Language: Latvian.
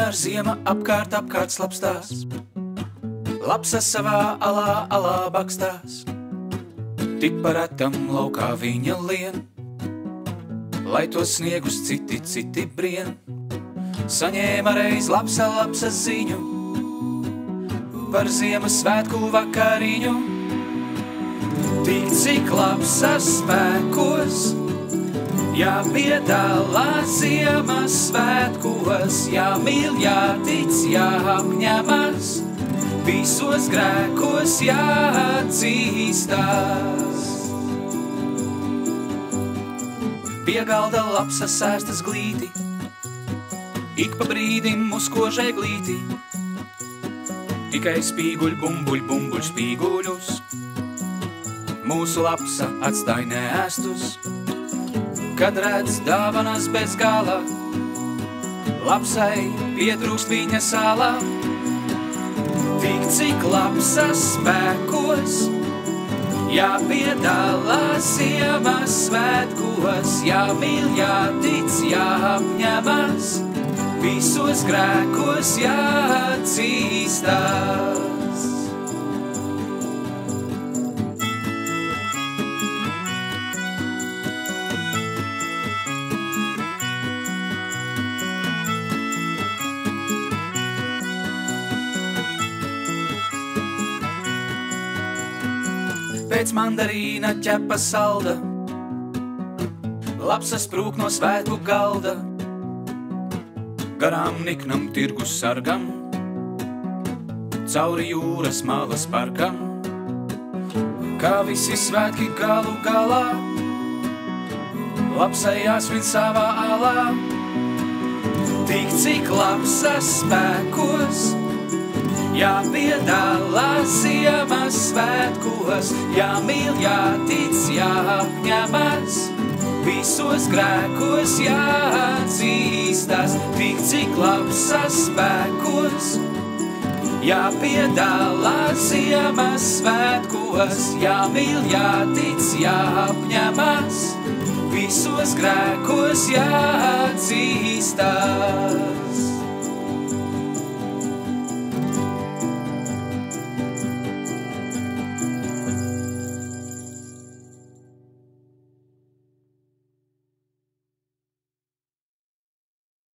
kamēr ziema apkārt slapstās, lapsas savā alā bakstās. Tik paratam laukā viņa lien, lai tos sniegus citi brien. Saņēma reiz lapsa ziņu par Ziemassvētku vakariņu. Tik cik lapsas spēkos jāpiedalās Ziemassvētkos, jāmīl, jātic, jāapņemas, visos grēkos jāatzīstās. Pie galda lapsas sēstas glīti, ik pa brīdim uzkož eglīti, tikai spīguļ, bumbuļ spīguļus, mūsu lapsa atstāj neēstus. Kad redz dāvanas bez gala, lapsai pietrūkst viņa sāla. Tik cik lapsas spēkos jāpiedalās Ziemassvētkos, jāmīl, jātic, jāapņemas, visos grēkos jāatzīstās. Pēc mandarīna ķepa salda, lapsas sprūk no svētku galda. Garām niknam tirgus sargam, cauri jūras malas parkam. Kā visi svētki galu galā, lapsai jāsvin savā alā. Tik cik lapsas spēkos jāpiedalās Ziemassvētkos, jāmīl, jātic, jāapņemas, visos grēkos jāatzīstās. Tik cik lapsas spēkos jāpiedalās Ziemassvētkos, jāmīl, jātic, jāapņemas, visos grēkos jāatzīstās.